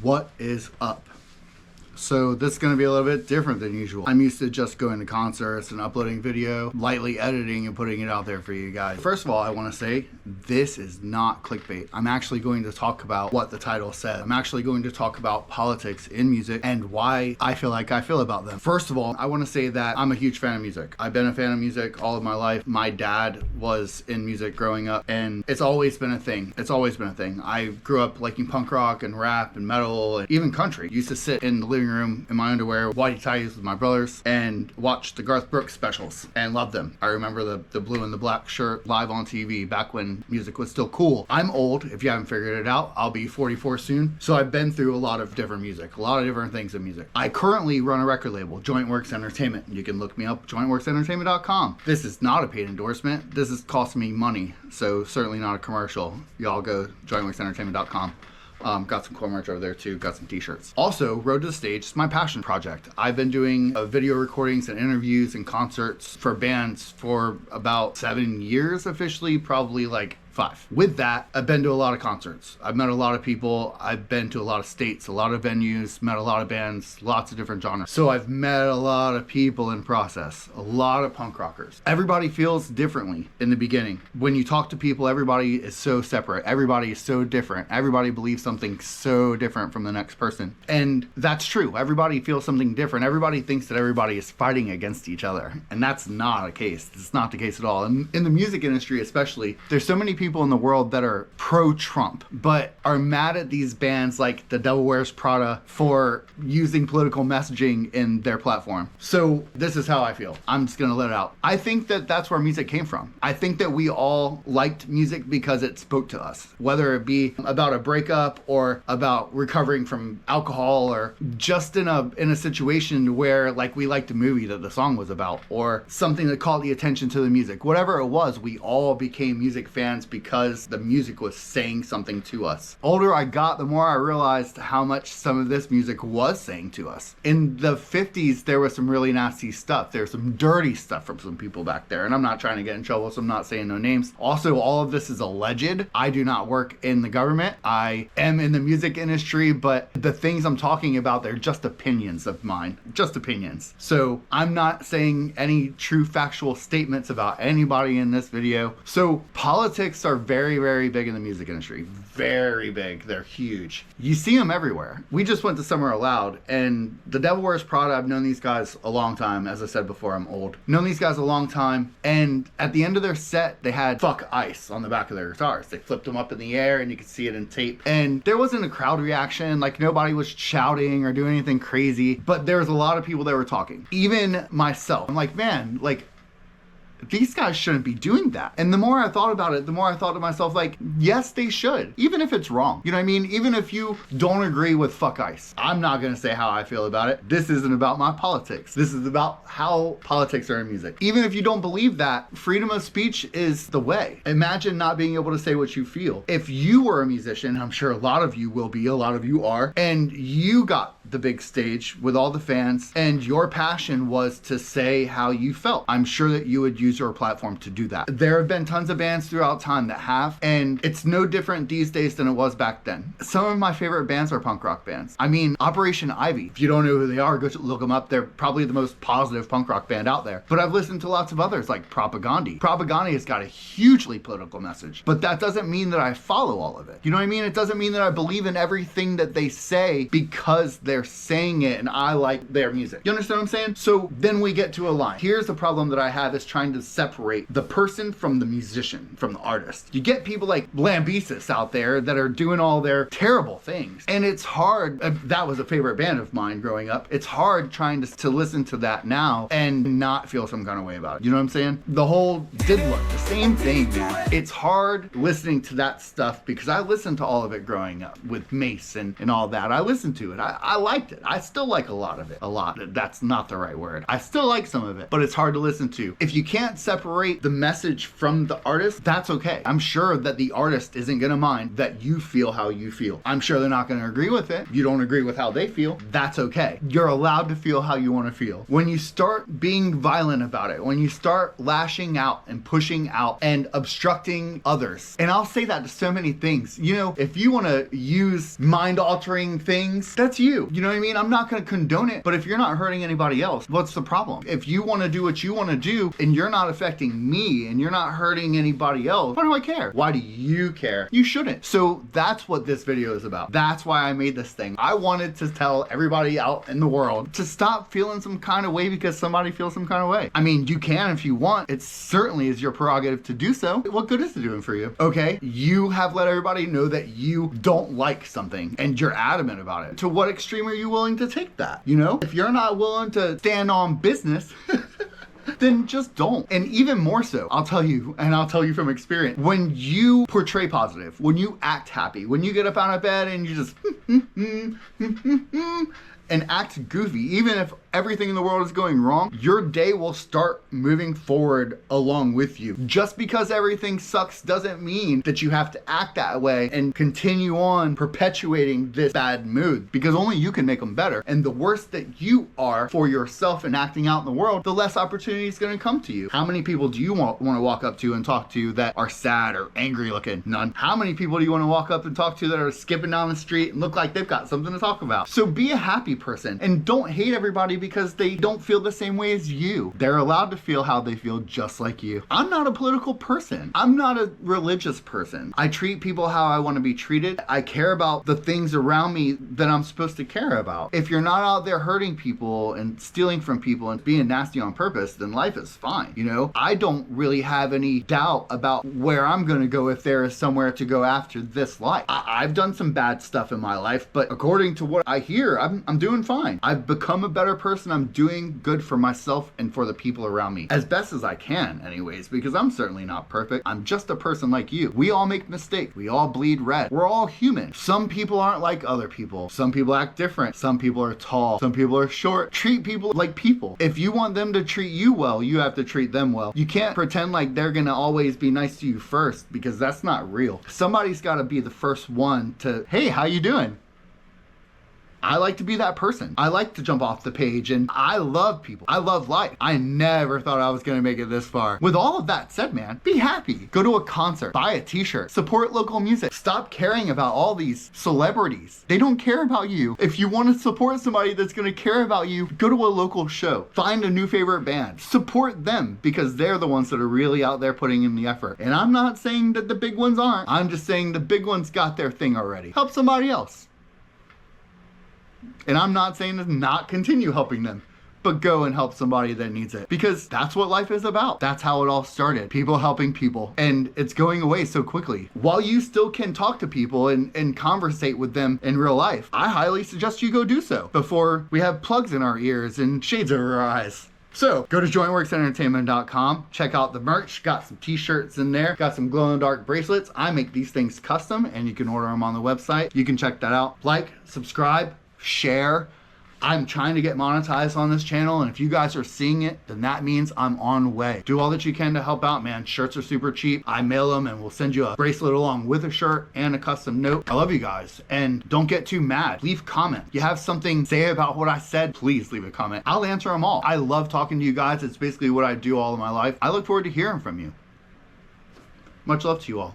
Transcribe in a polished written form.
What is up? So this is going to be a little bit different than usual. I'm used to just going to concerts and uploading video, lightly editing and putting it out there for you guys. First of all, I want to say this is not clickbait. I'm actually going to talk about what the title said. I'm actually going to talk about politics in music and why I feel like I feel about them. First of all, I want to say that I'm a huge fan of music. I've been a fan of music all of my life. My dad was in music growing up and it's always been a thing. It's always been a thing. I grew up liking punk rock and rap and metal and even country. Used to sit in the living room in my underwear, whitey tighties with my brothers, and watch the Garth Brooks specials and love them. I remember the blue and the black shirt live on TV back when music was still cool. I'm old, if you haven't figured it out. I'll be 44 soon. So I've been through a lot of different music, a lot of different things in music. I currently run a record label, Jointworks Entertainment. You can look me up, jointworksentertainment.com. This is not a paid endorsement. This is costing me money, so certainly not a commercial. Y'all go jointworksentertainment.com. Got some cool merch over there too, got some t-shirts. Also, Road to the Stage is my passion project. I've been doing video recordings and interviews and concerts for bands for about 7 years officially, probably like 5. With that, I've been to a lot of concerts. I've met a lot of people. I've been to a lot of states, a lot of venues, met a lot of bands, lots of different genres. So I've met a lot of people in process, a lot of punk rockers. Everybody feels differently in the beginning. When you talk to people, everybody is so separate. Everybody is so different. Everybody believes something so different from the next person. And that's true. Everybody feels something different. Everybody thinks that everybody is fighting against each other. And that's not a case. It's not the case at all. And in the music industry especially, there's so many people in the world that are pro-Trump, but are mad at these bands like The Devil Wears Prada for using political messaging in their platform. So this is how I feel. I'm just gonna let it out. I think that that's where music came from. I think that we all liked music because it spoke to us, whether it be about a breakup or about recovering from alcohol or just in a situation where like we liked a movie that the song was about or something that caught the attention to the music. Whatever it was, we all became music fans because the music was saying something to us. Older I got, the more I realized how much some of this music was saying to us. In the 50s, there was some really nasty stuff. There's some dirty stuff from some people back there, and I'm not trying to get in trouble, so I'm not saying no names. Also, all of this is alleged. I do not work in the government. I am in the music industry, but the things I'm talking about, they're just opinions of mine. Just opinions. So I'm not saying any true factual statements about anybody in this video. So politics are very, very big in the music industry. Very big. They're huge. You see them everywhere. We just went to Somewhere Loud, and The Devil Wears Prada, I've known these guys a long time. As I said before, I'm old. Known these guys a long time, and at the end of their set, they had "fuck ICE" on the back of their guitars. They flipped them up in the air, and you could see it in tape. And there wasn't a crowd reaction, like nobody was shouting or doing anything crazy, but there was a lot of people that were talking. Even myself. I'm like, man, like, these guys shouldn't be doing that. And the more I thought about it, the more I thought to myself, like, yes, they should. Even if it's wrong. You know what I mean? Even if you don't agree with "fuck ICE." I'm not gonna say how I feel about it. This isn't about my politics. This is about how politics are in music. Even if you don't believe that, freedom of speech is the way. Imagine not being able to say what you feel. If you were a musician, I'm sure a lot of you will be, a lot of you are, and you got the big stage with all the fans, and your passion was to say how you felt, I'm sure that you would use your platform to do that. There have been tons of bands throughout time that have, and it's no different these days than it was back then. Some of my favorite bands are punk rock bands. I mean, Operation Ivy. If you don't know who they are, go look them up. They're probably the most positive punk rock band out there. But I've listened to lots of others like Propagandhi. Propagandhi has got a hugely political message, but that doesn't mean that I follow all of it. You know what I mean? It doesn't mean that I believe in everything that they say because they're saying it and I like their music. You understand what I'm saying? So then we get to a line. Here's the problem that I have is trying to separate the person from the musician, from the artist. You get people like Lambesis out there that are doing all their terrible things. And it's hard. That was a favorite band of mine growing up. It's hard trying to listen to that now and not feel some kind of way about it. You know what I'm saying? The whole did look the same thing, man. It's hard listening to that stuff because I listened to all of it growing up with Mace and all that. I listened to it. I liked it. I still like a lot of it. A lot. That's not the right word. I still like some of it, but it's hard to listen to. If you can't can't separate the message from the artist, that's okay. I'm sure that the artist isn't gonna mind that you feel how you feel. I'm sure they're not gonna agree with it. You don't agree with how they feel, that's okay. You're allowed to feel how you wanna feel. When you start being violent about it, when you start lashing out and pushing out and obstructing others, and I'll say that to so many things, you know, if you wanna use mind-altering things, that's you. You know what I mean? I'm not gonna condone it, but if you're not hurting anybody else, what's the problem? If you wanna do what you wanna do and you're not affecting me and you're not hurting anybody else, why do I care? Why do you care? You shouldn't. So that's what this video is about. That's why I made this thing. I wanted to tell everybody out in the world to stop feeling some kind of way because somebody feels some kind of way. I mean, you can if you want. It certainly is your prerogative to do so. What good is it doing for you? Okay, you have let everybody know that you don't like something and you're adamant about it. To what extreme are you willing to take that? You know, if you're not willing to stand on business, then just don't. And even more so, I'll tell you, and I'll tell you from experience, when you portray positive, when you act happy, when you get up out of bed and you just and act goofy, even if everything in the world is going wrong, your day will start moving forward along with you. Just because everything sucks doesn't mean that you have to act that way and continue on perpetuating this bad mood, because only you can make them better. And the worse that you are for yourself and acting out in the world, the less opportunity is going to come to you. How many people do you want to walk up to and talk to that are sad or angry looking? None. How many people do you want to walk up and talk to that are skipping down the street and look like they've got something to talk about? So be a happy person and don't hate everybody because they don't feel the same way as you. They're allowed to feel how they feel just like you. I'm not a political person. I'm not a religious person. I treat people how I want to be treated. I care about the things around me that I'm supposed to care about. If you're not out there hurting people and stealing from people and being nasty on purpose, then life is fine. You know, I don't really have any doubt about where I'm going to go if there is somewhere to go after this life. I've done some bad stuff in my life, but according to what I hear, I'm doing fine. I've become a better person. I'm doing good for myself and for the people around me as best as I can anyways, because I'm certainly not perfect. I'm just a person like you. We all make mistakes. We all bleed red. We're all human. Some people aren't like other people. Some people act different. Some people are tall. Some people are short. Treat people like people. If you want them to treat you well, you have to treat them well. You can't pretend like they're gonna always be nice to you first, because that's not real. Somebody's gotta be the first one to, hey, how you doing? I like to be that person. I like to jump off the page, and I love people. I love life. I never thought I was gonna make it this far. With all of that said, man, be happy. Go to a concert, buy a t-shirt, support local music. Stop caring about all these celebrities. They don't care about you. If you want to support somebody that's gonna care about you, go to a local show. Find a new favorite band. Support them, because they're the ones that are really out there putting in the effort. And I'm not saying that the big ones aren't. I'm just saying the big ones got their thing already. Help somebody else. And I'm not saying to not continue helping them, but go and help somebody that needs it, because that's what life is about. That's how it all started. People helping people, and it's going away so quickly. While you still can talk to people and conversate with them in real life, I highly suggest you go do so before we have plugs in our ears and shades over our eyes. So go to jointworksentertainment.com, check out the merch, got some t-shirts in there, got some glow in the dark bracelets. I make these things custom and you can order them on the website. You can check that out. Like, subscribe, share. I'm trying to get monetized on this channel, and if you guys are seeing it, then that means I'm on the way. Do all that you can to help out, man. Shirts are super cheap. I mail them and we'll send you a bracelet along with a shirt and a custom note. I love you guys, and don't get too mad. Leave comment. You have something to say about what I said, please leave a comment. I'll answer them all. I love talking to you guys. It's basically what I do all of my life. I look forward to hearing from you. Much love to you all.